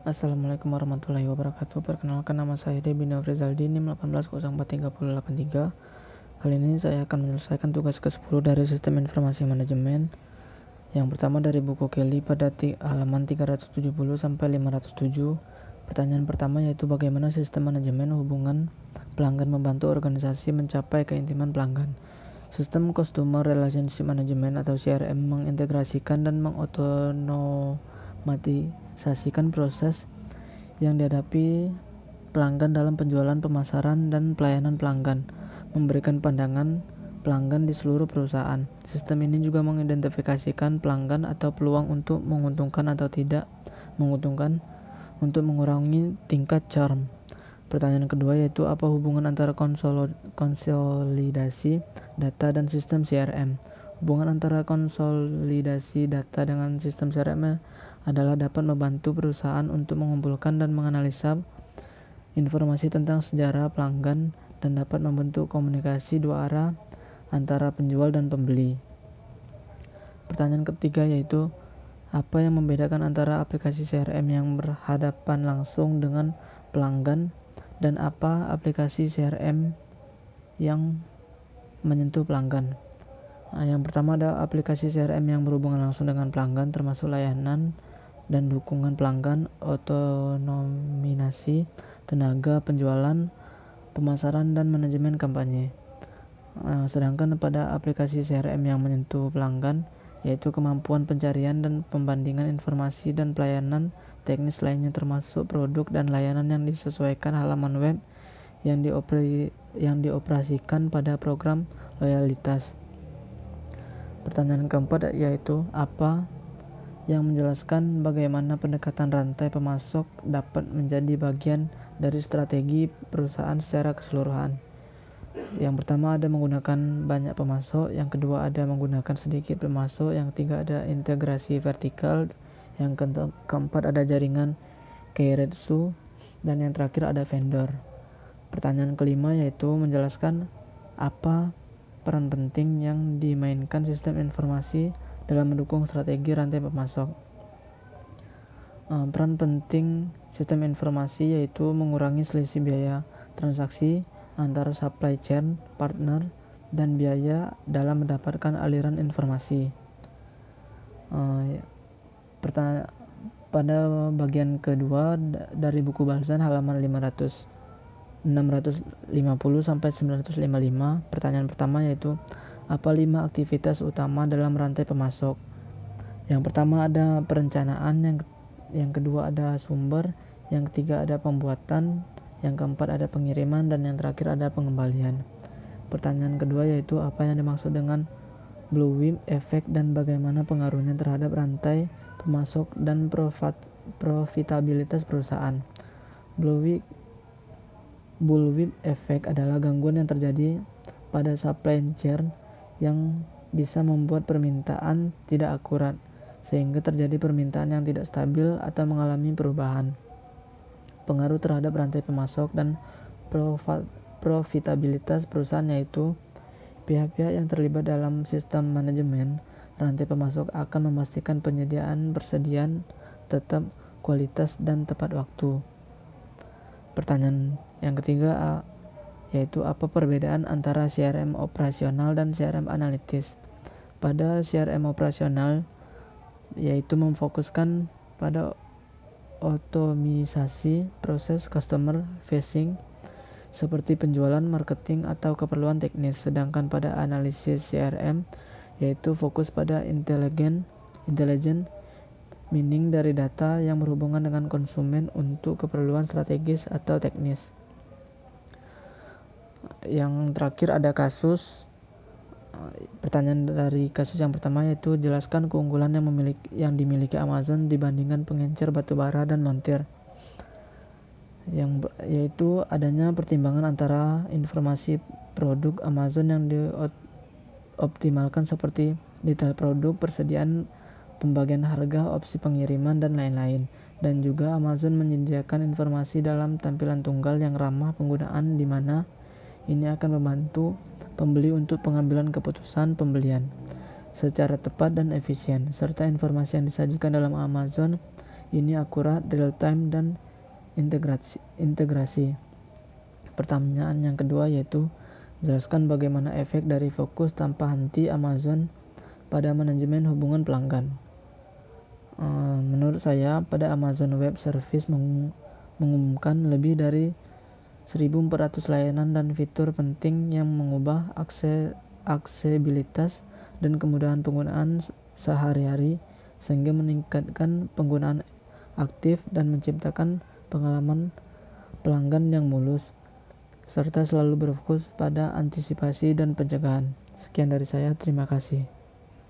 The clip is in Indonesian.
Assalamualaikum warahmatullahi wabarakatuh. Perkenalkan, nama saya Debi Nofrizaldi, NIM 18043083. Kali ini saya akan menyelesaikan tugas ke-10 dari Sistem Informasi Manajemen. Yang pertama dari buku Kelly pada halaman 370 sampai 507. Pertanyaan pertama yaitu bagaimana sistem manajemen hubungan pelanggan membantu organisasi mencapai keintiman pelanggan. Sistem Customer Relationship Management atau CRM mengintegrasikan dan mengotomatisasikan proses yang dihadapi pelanggan dalam penjualan, pemasaran, dan pelayanan pelanggan, memberikan pandangan pelanggan di seluruh perusahaan. Sistem ini juga mengidentifikasikan pelanggan atau peluang untuk menguntungkan atau tidak menguntungkan untuk mengurangi tingkat churn. Pertanyaan kedua yaitu apa hubungan antara konsolidasi data dan sistem CRM. Hubungan antara konsolidasi data dengan sistem CRM adalah dapat membantu perusahaan untuk mengumpulkan dan menganalisa informasi tentang sejarah pelanggan dan dapat membentuk komunikasi dua arah antara penjual dan pembeli. Pertanyaan ketiga yaitu apa yang membedakan antara aplikasi CRM yang berhadapan langsung dengan pelanggan dan apa aplikasi CRM yang menyentuh pelanggan. Yang pertama ada aplikasi CRM yang berhubungan langsung dengan pelanggan, termasuk layanan dan dukungan pelanggan, otonominasi, tenaga penjualan, pemasaran, dan manajemen kampanye. Sedangkan pada aplikasi CRM yang menyentuh pelanggan, yaitu kemampuan pencarian dan pembandingan informasi dan pelayanan teknis lainnya termasuk produk dan layanan yang disesuaikan halaman web yang dioperasikan pada program loyalitas. Pertanyaan keempat yaitu apa yang menjelaskan bagaimana pendekatan rantai pemasok dapat menjadi bagian dari strategi perusahaan secara keseluruhan. Yang pertama ada menggunakan banyak pemasok, yang kedua ada menggunakan sedikit pemasok, yang ketiga ada integrasi vertikal, yang keempat ada jaringan keiretsu, dan yang terakhir ada vendor. Pertanyaan kelima yaitu menjelaskan apa peran penting yang dimainkan sistem informasi dalam mendukung strategi rantai pemasok. Peran penting sistem informasi yaitu mengurangi selisih biaya transaksi antara supply chain partner dan biaya dalam mendapatkan aliran informasi. Pada bagian kedua dari buku bahasan halaman 650 sampai 955, pertanyaan pertama yaitu apa 5 aktivitas utama dalam rantai pemasok. Yang pertama ada perencanaan, yang kedua ada sumber, yang ketiga ada pembuatan, yang keempat ada pengiriman, dan yang terakhir ada pengembalian. Pertanyaan kedua yaitu apa yang dimaksud dengan Blue Whip Effect dan bagaimana pengaruhnya terhadap rantai pemasok dan profitabilitas perusahaan. Bullwhip Effect adalah gangguan yang terjadi pada supply chain yang bisa membuat permintaan tidak akurat, sehingga terjadi permintaan yang tidak stabil atau mengalami perubahan. Pengaruh terhadap rantai pemasok dan profitabilitas perusahaan yaitu pihak-pihak yang terlibat dalam sistem manajemen rantai pemasok akan memastikan penyediaan persediaan tetap kualitas dan tepat waktu. Pertanyaan yang ketiga yaitu apa perbedaan antara CRM operasional dan CRM analitis. Pada CRM operasional yaitu memfokuskan pada otomisasi proses customer facing seperti penjualan, marketing, atau keperluan teknis. Sedangkan pada analisis CRM yaitu fokus pada intelligent meaning dari data yang berhubungan dengan konsumen untuk keperluan strategis atau teknis. Yang terakhir ada kasus. Pertanyaan dari kasus yang pertama yaitu jelaskan keunggulan yang dimiliki Amazon dibandingkan pengencer batubara dan montir. Yaitu adanya pertimbangan antara informasi produk Amazon yang dioptimalkan seperti detail produk, persediaan, pembagian harga, opsi pengiriman, dan lain-lain. Dan juga Amazon menyediakan informasi dalam tampilan tunggal yang ramah penggunaan di mana ini akan membantu pembeli untuk pengambilan keputusan pembelian secara tepat dan efisien, serta informasi yang disajikan dalam Amazon ini akurat, real time, dan integrasi. Pertanyaan yang kedua yaitu jelaskan bagaimana efek dari fokus tanpa henti Amazon pada manajemen hubungan pelanggan. Menurut saya, pada Amazon Web Service mengumumkan lebih dari 1.400 layanan dan fitur penting yang mengubah aksesibilitas dan kemudahan penggunaan sehari-hari, sehingga meningkatkan penggunaan aktif dan menciptakan pengalaman pelanggan yang mulus, serta selalu berfokus pada antisipasi dan pencegahan. Sekian dari saya, terima kasih.